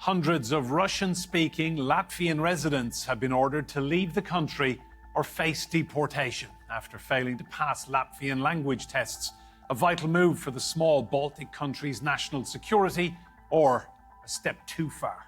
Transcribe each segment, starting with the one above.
Hundreds of Russian-speaking Latvian residents have been ordered to leave the country or face deportation after failing to pass Latvian language tests, a vital move for the small Baltic country's national security, or a step too far.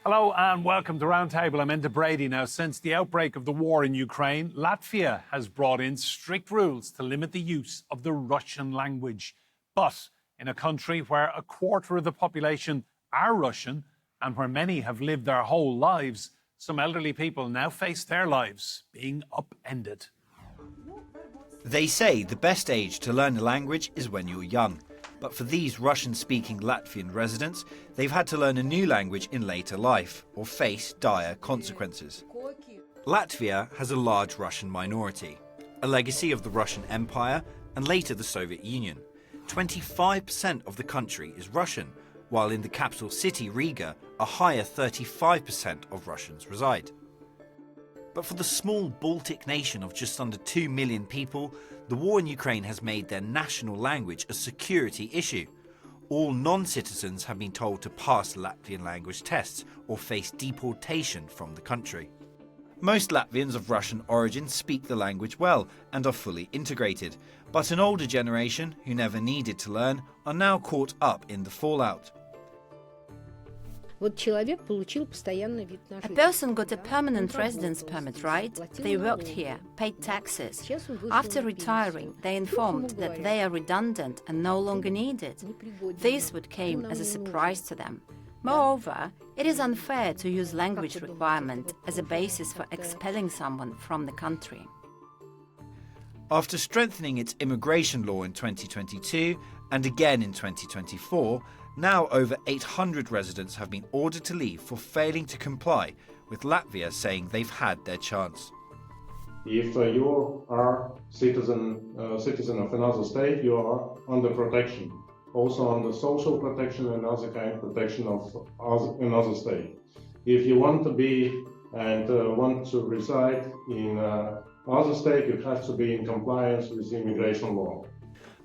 Hello and welcome to Roundtable. I'm Enda Brady. Now, since the outbreak of the war in Ukraine, Latvia has brought in strict rules to limit the use of the Russian language. But in a country where a quarter of the population are Russian and where many have lived their whole lives, some elderly people now face their lives being upended. They say the best age to learn a language is when you're young. But for these Russian-speaking Latvian residents, they've had to learn a new language in later life or face dire consequences. Latvia has a large Russian minority, a legacy of the Russian Empire and later the Soviet Union. 25% of the country is Russian, while in the capital city Riga, a higher 35% of Russians reside. But for the small Baltic nation of just under 2 million people, the war in Ukraine has made their national language a security issue. All non-citizens have been told to pass Latvian language tests or face deportation from the country. Most Latvians of Russian origin speak the language well and are fully integrated, but an older generation, who never needed to learn, are now caught up in the fallout. A person got a permanent residence permit, right? They worked here, paid taxes. After retiring, they informed that they are redundant and no longer needed. This would came as a surprise to them. Moreover, it is unfair to use language requirement as a basis for expelling someone from the country. After strengthening its immigration law in 2022 and again in 2024, now over 800 residents have been ordered to leave for failing to comply, with Latvia saying they've had their chance. If you are citizen of another state, you are under protection, also under social protection and other kind of protection of another state. If you want to be and want to reside in other state, you have to be in compliance with the immigration law.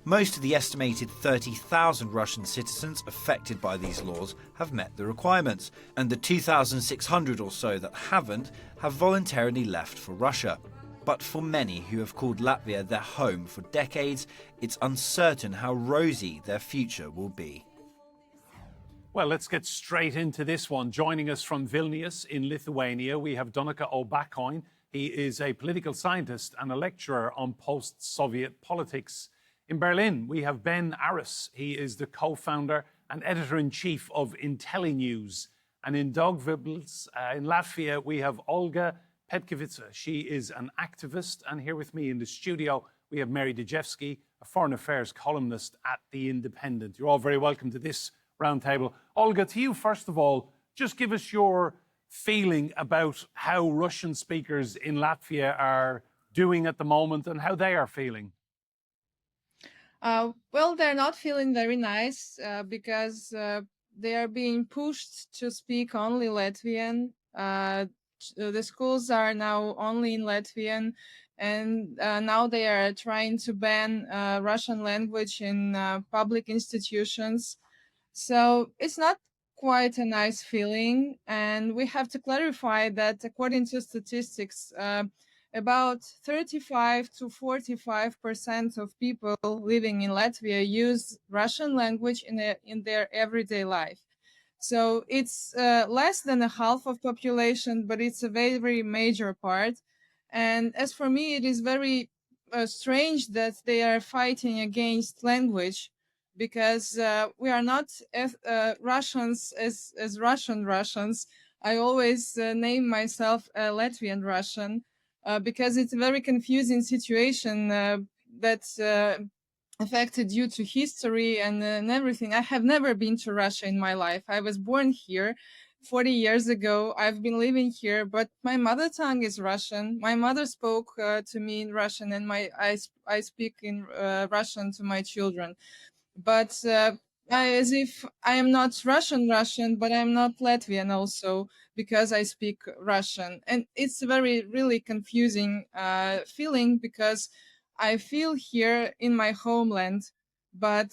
Most of the estimated 30,000 Russian citizens affected by these laws have met the requirements, and the 2,600 or so that haven't have voluntarily left for Russia. But for many who have called Latvia their home for decades, it's uncertain how rosy their future will be. Well, let's get straight into this one. Joining us from Vilnius in Lithuania, we have Donnacha O Beachain. He is a political scientist and a lecturer on post-Soviet politics. In Berlin, we have Aris. He is the co-founder and editor-in-chief of IntelliNews. And in Dejevsky, in Latvia, we have Olga Petkevica. She is an activist. And here with me in the studio, we have Mary Dejevsky, a foreign affairs columnist at The Independent. You're all very welcome to this roundtable. Olga, to you, first of all, just give us your feeling about how Russian speakers in Latvia are doing at the moment and how they are feeling. Well, they're not feeling very nice because they are being pushed to speak only Latvian. The schools are now only in Latvian, and now they are trying to ban Russian language in public institutions. So it's not quite a nice feeling, and we have to clarify that according to statistics, about 35 to 45% of people living in Latvia use Russian language in their everyday life. So it's less than a half of population, but it's a very, very major part. And as for me, it is very strange that they are fighting against language, because we are not Russians as Russians. I always name myself a Latvian Russian. Because it's a very confusing situation that's affected due to history and everything. I have never been to Russia in my life. I was born here 40 years ago. I've been living here, but my mother tongue is Russian. My mother spoke to me in Russian, and I speak in Russian to my children. But as if I am not Russian, but I'm not Latvian also because I speak Russian. And it's a very, really confusing feeling because I feel here in my homeland, but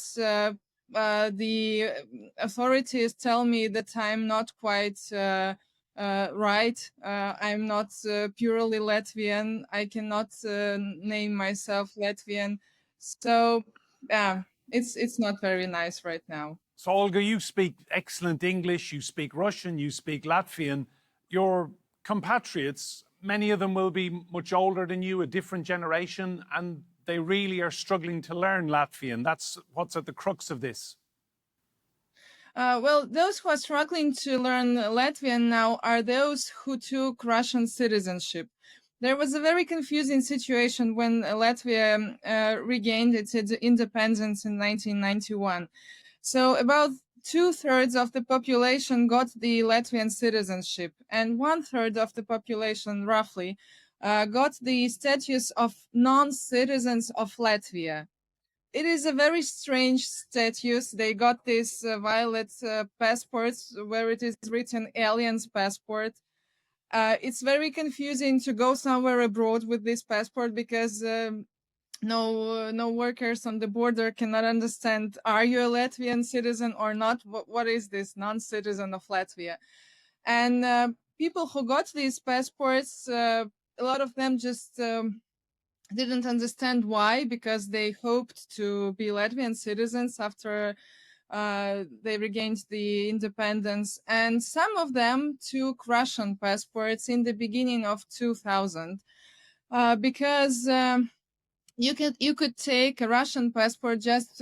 the authorities tell me that I'm not quite right. I'm not purely Latvian. I cannot name myself Latvian. So, yeah, it's not very nice right now. So, Olga, you speak excellent English, you speak Russian, you speak Latvian. Your compatriots, many of them will be much older than you, a different generation, and they really are struggling to learn Latvian. That's what's at the crux of this. Well, those who are struggling to learn Latvian now are those who took Russian citizenship. There was a very confusing situation when Latvia regained its independence in 1991. So about 2/3 of the population got the Latvian citizenship, and 1/3 of the population, roughly, got the status of non-citizens of Latvia. It is a very strange status. They got this violet passports where it is written alien's passport. It's very confusing to go somewhere abroad with this passport because no workers on the border cannot understand, are you a Latvian citizen or not? What is this non-citizen of Latvia? And people who got these passports, a lot of them just didn't understand why, because they hoped to be Latvian citizens after they regained the independence. And some of them took Russian passports in the beginning of 2000 because you could take a Russian passport just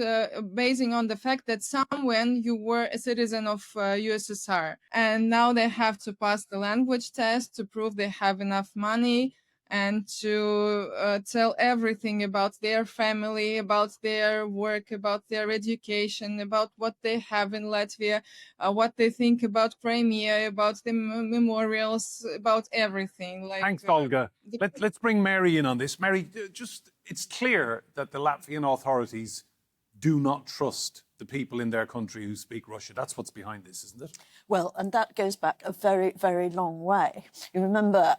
basing on the fact that somewhen you were a citizen of USSR, and now they have to pass the language test to prove they have enough money and to tell everything about their family, about their work, about their education, about what they have in Latvia, what they think about Crimea, about the memorials, about everything. Like, Thanks, Olga. Let's bring Mary in on this. Mary, it's clear that the Latvian authorities do not trust the people in their country who speak Russian. That's what's behind this, isn't it? Well, and that goes back a very, very long way. You remember,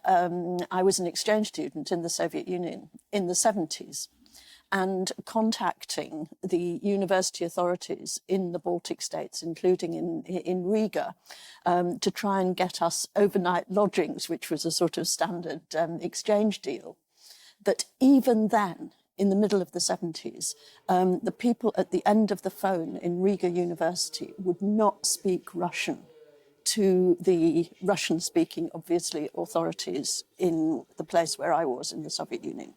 I was an exchange student in the Soviet Union in the 70s, and contacting the university authorities in the Baltic states, including in Riga, to try and get us overnight lodgings, which was a sort of standard exchange deal. That even then, in the middle of the 70s, the people at the end of the phone in Riga University would not speak Russian to the Russian-speaking, obviously, authorities in the place where I was in the Soviet Union.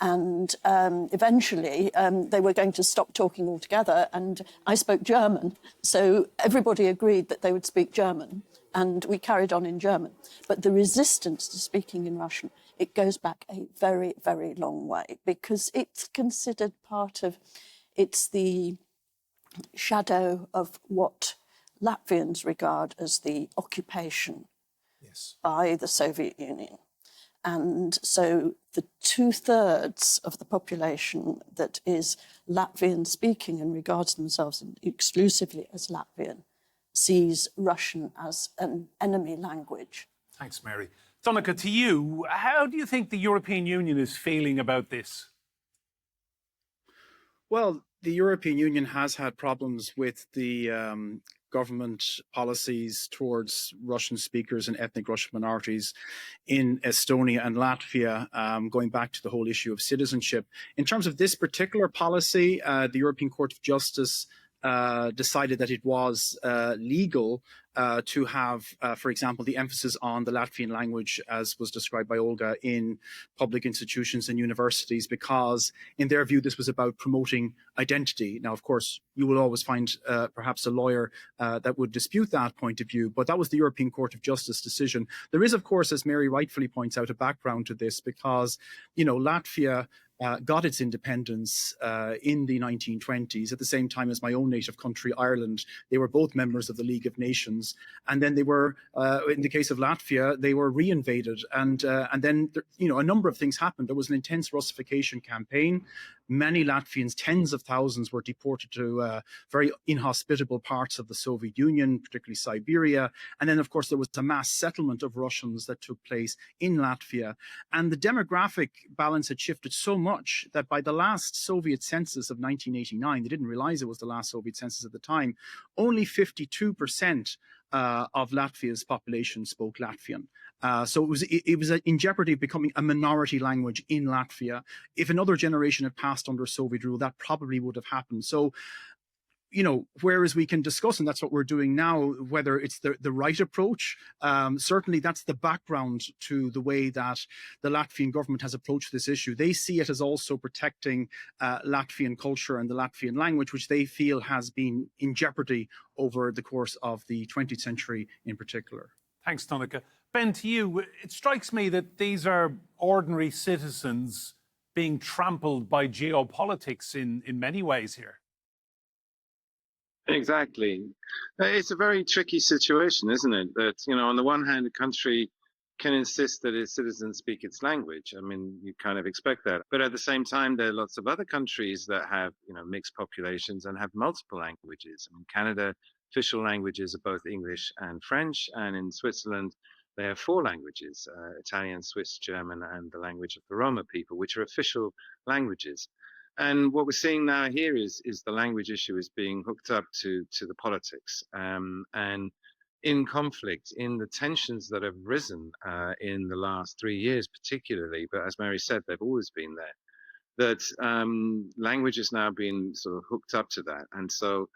And eventually, they were going to stop talking altogether, and I spoke German. So everybody agreed that they would speak German, and we carried on in German. But the resistance to speaking in Russian, it goes back a very, very long way, because it's considered part of, it's the shadow of what Latvians regard as the occupation by the Soviet Union. And so the 2/3 of the population that is Latvian speaking and regards themselves exclusively as Latvian sees Russian as an enemy language. Thanks, Mary. Donnacha, to you, how do you think the European Union is feeling about this? Well, the European Union has had problems with the government policies towards Russian speakers and ethnic Russian minorities in Estonia and Latvia, going back to the whole issue of citizenship. In terms of this particular policy, the European Court of Justice decided that it was legal to have, for example, the emphasis on the Latvian language, as was described by Olga, in public institutions and universities, because in their view, this was about promoting identity. Now, of course, you will always find perhaps a lawyer that would dispute that point of view, but that was the European Court of Justice decision. There is, of course, as Mary rightfully points out, a background to this, because, you know, Latvia got its independence in the 1920s at the same time as my own native country, Ireland. They were both members of the League of Nations. And then they were, in the case of Latvia, they were reinvaded. And then, you know, a number of things happened. There was an intense Russification campaign. Many Latvians, tens of thousands, were deported to very inhospitable parts of the Soviet Union, particularly Siberia. And then, of course, there was a mass settlement of Russians that took place in Latvia. And the demographic balance had shifted so much that by the last Soviet census of 1989, they didn't realize it was the last Soviet census at the time, only 52% of Latvia's population spoke Latvian. So it was in jeopardy of becoming a minority language in Latvia. If another generation had passed under Soviet rule, that probably would have happened. So, you know, whereas we can discuss, and that's what we're doing now, whether it's the right approach, certainly that's the background to the way that the Latvian government has approached this issue. They see it as also protecting Latvian culture and the Latvian language, which they feel has been in jeopardy over the course of the 20th century in particular. Thanks, Donnacha. Ben, to you, it strikes me that these are ordinary citizens being trampled by geopolitics in many ways here. Exactly. It's a very tricky situation, isn't it? That, you know, on the one hand, a country can insist that its citizens speak its language. I mean, you kind of expect that. But at the same time, there are lots of other countries that have, you know, mixed populations and have multiple languages. I mean, Canada, official languages are both English and French. And in Switzerland, they have 4 languages, Italian, Swiss, German, and the language of the Roma people, which are official languages. And what we're seeing now here is the language issue is being hooked up to the politics, and in conflict, in the tensions that have risen in the last 3 years particularly, but as Mary said, they've always been there, that language is now being sort of hooked up to that. And so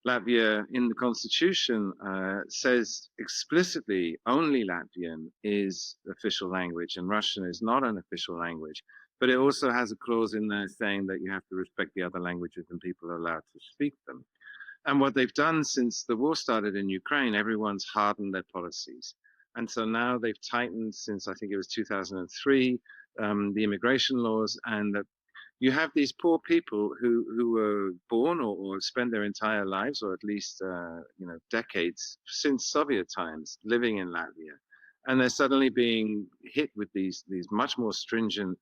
Latvia in the constitution says explicitly only Latvian is official language and Russian is not an official language. But it also has a clause in there saying that you have to respect the other languages and people are allowed to speak them. And what they've done since the war started in Ukraine, everyone's hardened their policies. And so now they've tightened since I think it was 2003, the immigration laws, and that you have these poor people who were born or spent their entire lives, or at least you know, decades since Soviet times, living in Latvia, and they're suddenly being hit with these much more stringent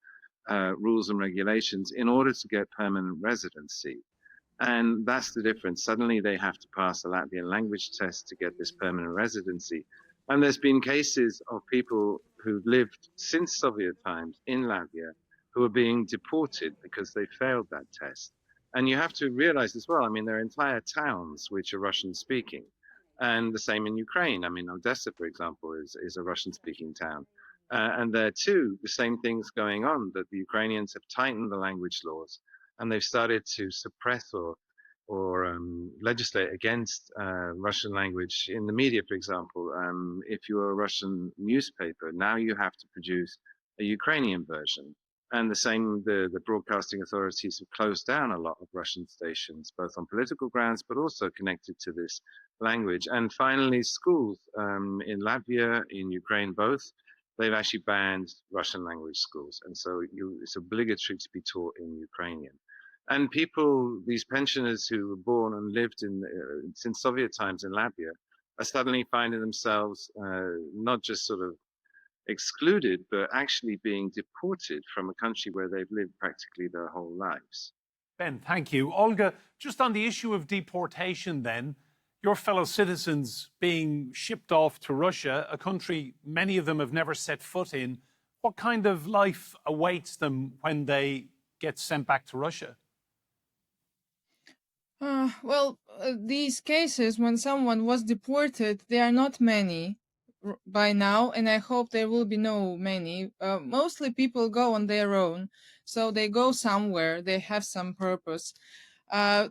rules and regulations in order to get permanent residency. And that's the difference. Suddenly they have to pass a Latvian language test to get this permanent residency. And there's been cases of people who've lived since Soviet times in Latvia who are being deported because they failed that test. And you have to realize as well, I mean, there are entire towns which are Russian speaking. And the same in Ukraine. I mean, Odessa, for example, is a Russian-speaking town. And there too, the same thing's going on, that the Ukrainians have tightened the language laws and they've started to suppress or legislate against Russian language in the media, for example. If you're a Russian newspaper, now you have to produce a Ukrainian version. And the same, the broadcasting authorities have closed down a lot of Russian stations, both on political grounds, but also connected to this language. And finally, schools in Latvia, in Ukraine, both, they've actually banned Russian language schools. And so it's obligatory to be taught in Ukrainian. And people, these pensioners who were born and lived since Soviet times in Latvia, are suddenly finding themselves not just sort of excluded, but actually being deported from a country where they've lived practically their whole lives. Ben, thank you. Olga, just on the issue of deportation then, your fellow citizens being shipped off to Russia, a country many of them have never set foot in, what kind of life awaits them when they get sent back to Russia? These cases when someone was deported, they are not many by now, and I hope there will be no many. Mostly people go on their own, so they go somewhere, they have some purpose.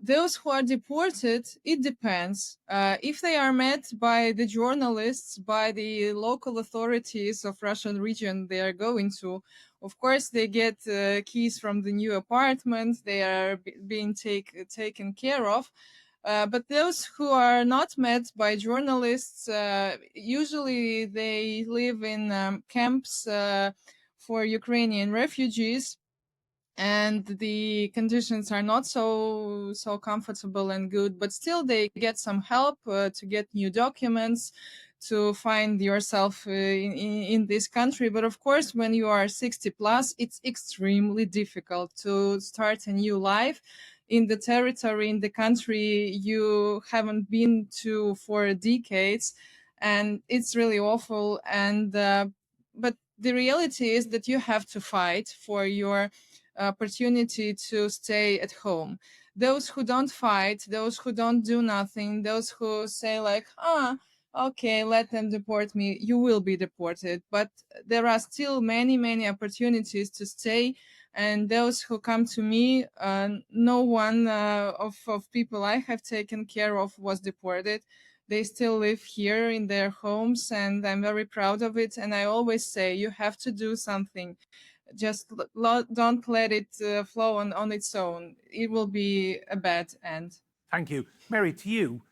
Those who are deported, it depends. If they are met by the journalists, by the local authorities of Russian region they are going to, of course they get keys from the new apartment, they are being taken care of. But those who are not met by journalists, usually they live in camps for Ukrainian refugees. and the conditions are not so comfortable and good, but still they get some help to get new documents, to find yourself in this country. But of course, when you are 60 plus, it's extremely difficult to start a new life in the territory, in the country you haven't been to for decades, and it's really awful. And but the reality is that you have to fight for your opportunity to stay at home. Those who don't fight, those who don't do nothing, those who say like, okay, let them deport me, you will be deported. But there are still many opportunities to stay. And those who come to me, no one of people I have taken care of was deported. They still live here in their homes, and I'm very proud of it. And I always say, you have to do something. Just don't let it flow on its own. It will be a bad end. Thank you. Mary, to you,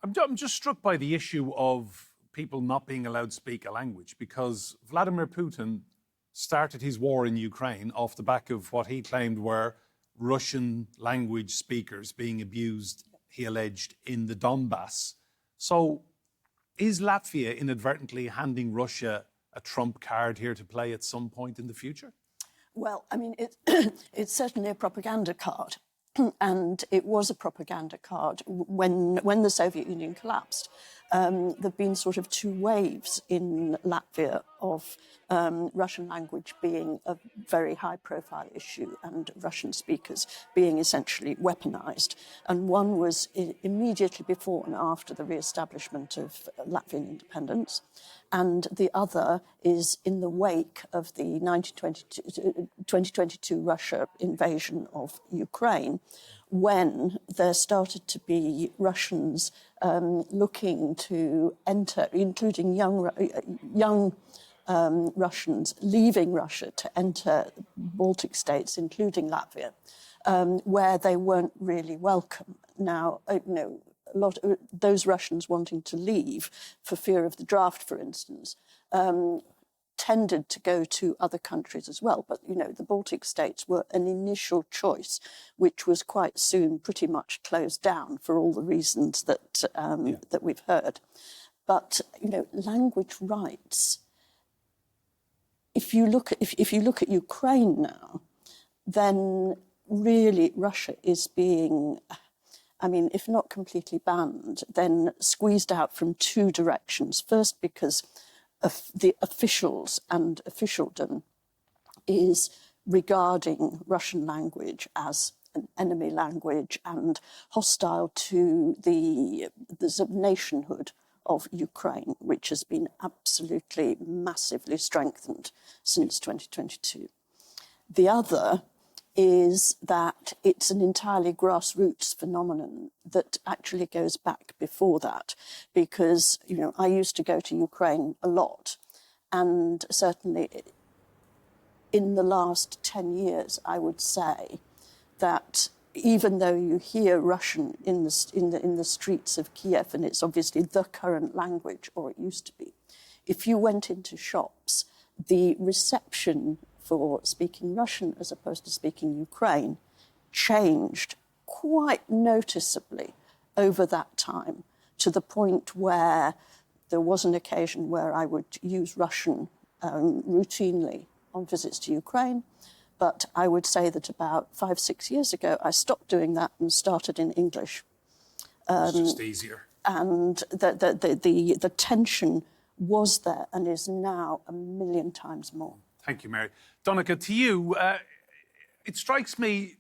I'm just struck by the issue of people not being allowed to speak a language, because Vladimir Putin started his war in Ukraine off the back of what he claimed were Russian language speakers being abused, he alleged, in the Donbass. So is Latvia inadvertently handing Russia a trump card here to play at some point in the future? Well, I mean, it's certainly a propaganda card. And it was a propaganda card when the Soviet Union collapsed. There've been sort of two waves in Latvia of Russian language being a very high-profile issue and Russian speakers being essentially weaponized. And one was immediately before and after the re-establishment of Latvian independence. And the other is in the wake of the 2022 Russia invasion of Ukraine, when there started to be Russians looking to enter, including young Russians leaving Russia to enter Baltic states, including Latvia, where they weren't really welcome. Now, a lot of those Russians wanting to leave for fear of the draft, for instance, tended to go to other countries as well. But, the Baltic states were an initial choice, which was quite soon pretty much closed down for all the reasons that that we've heard. But, language rights, if you look at Ukraine now, then really Russia is being, if not completely banned, then squeezed out from two directions. First, because of the officials and officialdom is regarding Russian language as an enemy language and hostile to the nationhood of Ukraine, which has been absolutely massively strengthened since 2022. The other is that it's an entirely grassroots phenomenon that actually goes back before that, because, I used to go to Ukraine a lot, and certainly in the last 10 years, I would say that even though you hear Russian in the streets of Kiev, and it's obviously the current language, or it used to be, if you went into shops, the reception for speaking Russian as opposed to speaking Ukraine changed quite noticeably over that time, to the point where there was an occasion where I would use Russian routinely on visits to Ukraine. But I would say that about 5-6 years ago, I stopped doing that and started in English. It's just easier. And the tension was there and is now 1,000,000 times more. Thank you, Mary. Donnacha, to you, it strikes me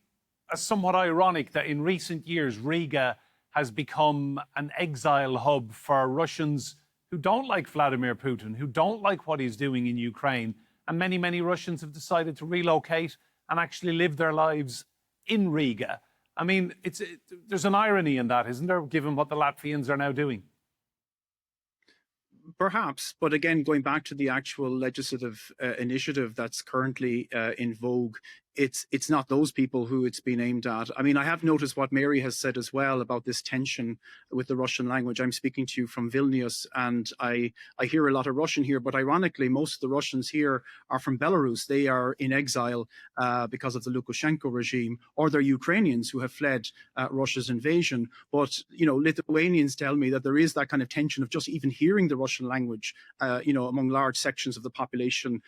as somewhat ironic that in recent years, Riga has become an exile hub for Russians who don't like Vladimir Putin, who don't like what he's doing in Ukraine. And many Russians have decided to relocate and actually live their lives in Riga. There's an irony in that, isn't there, given what the Latvians are now doing? Perhaps, but again, going back to the actual legislative initiative that's currently in vogue it's not those people who it's been aimed at. I mean, I have noticed what Mary has said as well about this tension with the Russian language. I'm speaking to you from Vilnius, and I hear a lot of Russian here, but ironically, most of the Russians here are from Belarus. They are in exile because of the Lukashenko regime, or they're Ukrainians who have fled Russia's invasion. But, you know, Lithuanians tell me that there is that kind of tension of just even hearing the Russian language, you know, among large sections of the population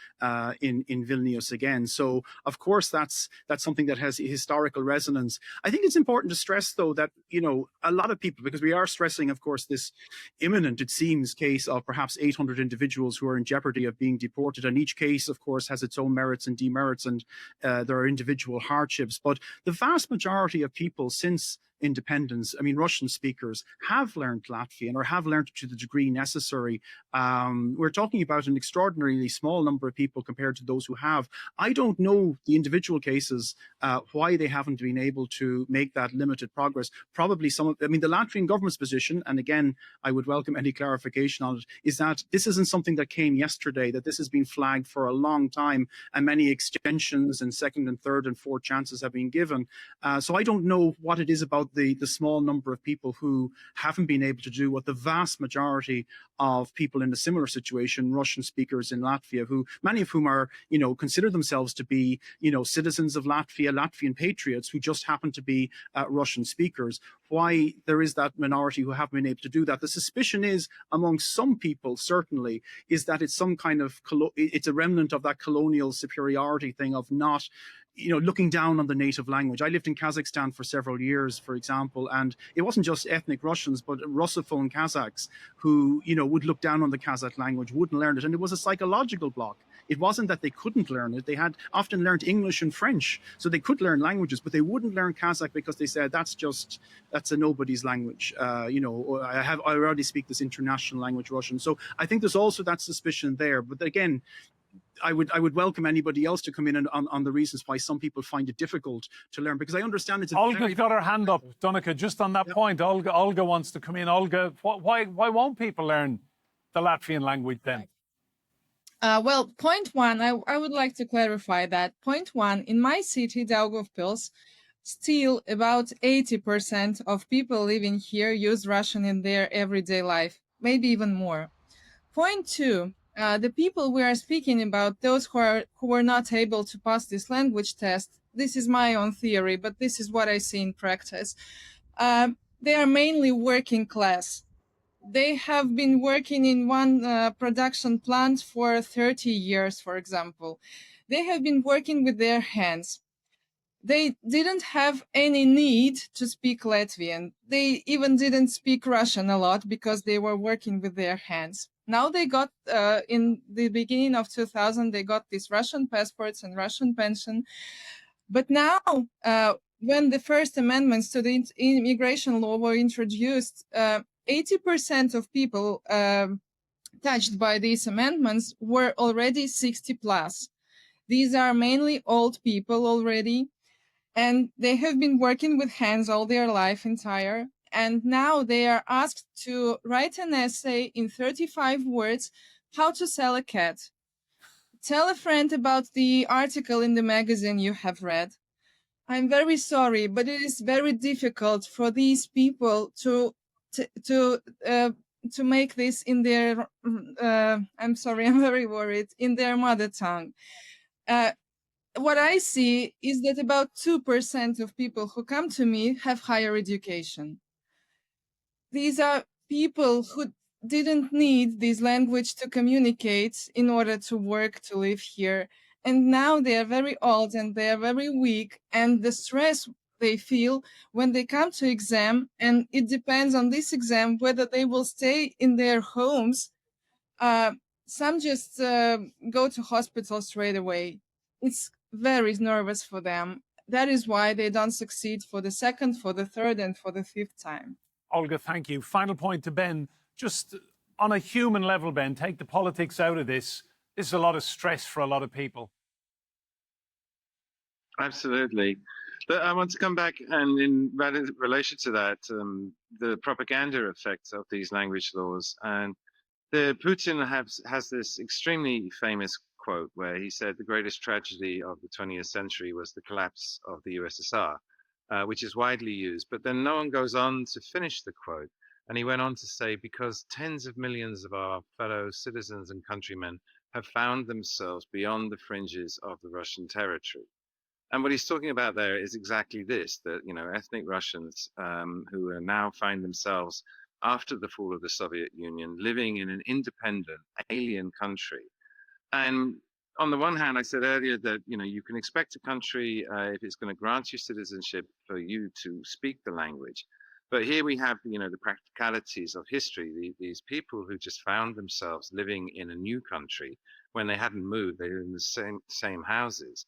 in Vilnius again. So, of course, that's something that has historical resonance. I think it's important to stress, though, that, you know, a lot of people, because we are stressing, of course, this imminent, it seems, case of perhaps 800 individuals who are in jeopardy of being deported. And each case, of course, has its own merits and demerits, and there are individual hardships. But the vast majority of people since independence, I mean, Russian speakers have learned Latvian, or have learned to the degree necessary. We're talking about an extraordinarily small number of people compared to those who have. I don't know the individual cases, why they haven't been able to make that limited progress. Probably I mean, the Latvian government's position, and again, I would welcome any clarification on it, is that this isn't something that came yesterday, that this has been flagged for a long time, and many extensions and second and third and fourth chances have been given. So I don't know what it is about the small number of people who haven't been able to do what the vast majority of people in a similar situation, Russian speakers in Latvia, who many of whom are, you know, consider themselves to be, you know, citizens of Latvia, Latvian patriots who just happen to be Russian speakers. Why there is that minority who haven't been able to do that? The suspicion is, among some people, certainly, is that it's some kind of, it's a remnant of that colonial superiority thing of not, you know, looking down on the native language. I lived in Kazakhstan for several years, for example, and it wasn't just ethnic Russians, but Russophone Kazakhs who, you know, would look down on the Kazakh language, wouldn't learn it. And it was a psychological block. It wasn't that they couldn't learn it. They had often learned English and French, so they could learn languages, but they wouldn't learn Kazakh because they said that's a nobody's language. You know, I already speak this international language, Russian. So I think there's also that suspicion there. But again, I would welcome anybody else to come in on the reasons why some people find it difficult to learn, because I understand it's Olga's got her hand up, Donnacha, just on that point. Olga wants to come in. Olga, why won't people learn the Latvian language then? Well, point one, I would like to clarify that. Point one, in my city, Daugavpils, still about 80% of people living here use Russian in their everyday life, maybe even more. Point two, the people we are speaking about, those who were not able to pass this language test, this is my own theory, but this is what I see in practice. They are mainly working class. They have been working in one production plant for 30 years, for example. They have been working with their hands. They didn't have any need to speak Latvian. They even didn't speak Russian a lot because they were working with their hands. Now they got, in the beginning of 2000, they got these Russian passports and Russian pension. But now, when the first amendments to the immigration law were introduced, 80% of people touched by these amendments were already 60 plus. These are mainly old people already, and they have been working with hands all their life entire. And now they are asked to write an essay in 35 words, how to sell a cat. Tell a friend about the article in the magazine you have read. I'm very sorry, but it is very difficult for these people to make this in their, I'm sorry, I'm very worried, in their mother tongue. What I see is that about 2% of people who come to me have higher education. These are people who didn't need this language to communicate in order to work, to live here. And now they are very old and they are very weak, and the stress they feel when they come to exam, and it depends on this exam whether they will stay in their homes. Some just go to hospital straight away. It's very nervous for them. That is why they don't succeed for the second, for the third, and for the fifth time. Olga, thank you. Final point to Ben. Just on a human level, Ben, take the politics out of this. This is a lot of stress for a lot of people. Absolutely. But I want to come back and in relation to that, the propaganda effects of these language laws. And Putin has this extremely famous quote where he said the greatest tragedy of the 20th century was the collapse of the USSR, which is widely used. But then no one goes on to finish the quote. And he went on to say, because tens of millions of our fellow citizens and countrymen have found themselves beyond the fringes of the Russian territory. And what he's talking about there is exactly this, that, ethnic Russians who are now find themselves after the fall of the Soviet Union living in an independent, alien country. And on the one hand, I said earlier that, you can expect a country, if it's going to grant you citizenship, for you to speak the language. But here we have, the practicalities of history, these people who just found themselves living in a new country when they hadn't moved, they were in the same houses.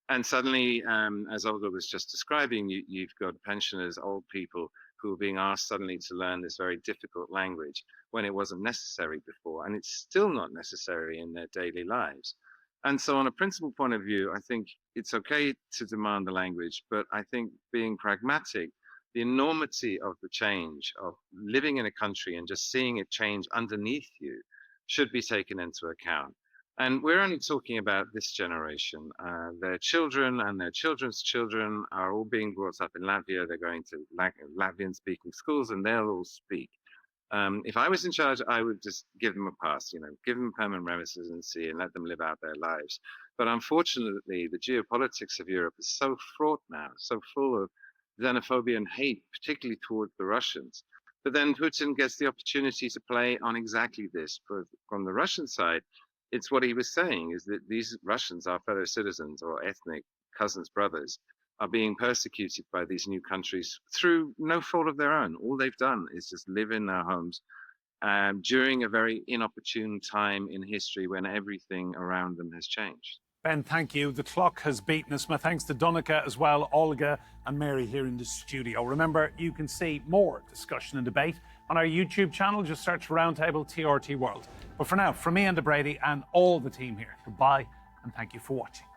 And suddenly, as Olga was just describing, you've got pensioners, old people who are being asked suddenly to learn this very difficult language when it wasn't necessary before, and it's still not necessary in their daily lives. And so on a principle point of view, I think it's okay to demand the language, but I think being pragmatic, the enormity of the change of living in a country and just seeing it change underneath you should be taken into account. And we're only talking about this generation. Their children and their children's children are all being brought up in Latvia. They're going to Latvian-speaking schools, and they'll all speak. If I was in charge, I would just give them a pass, give them permanent residency and let them live out their lives. But unfortunately, the geopolitics of Europe is so fraught now, so full of xenophobia and hate, particularly towards the Russians. But then Putin gets the opportunity to play on exactly this. From the Russian side, it's what he was saying, is that these Russians, our fellow citizens or ethnic cousins, brothers, are being persecuted by these new countries through no fault of their own. All they've done is just live in their homes during a very inopportune time in history when everything around them has changed. Ben, thank you. The clock has beaten us. My thanks to Donnacha as well, Olga and Mary here in the studio. Remember, you can see more discussion and debate on our YouTube channel. Just search Roundtable TRT World. But for now, from me, Enda Brady, and all the team here, goodbye and thank you for watching.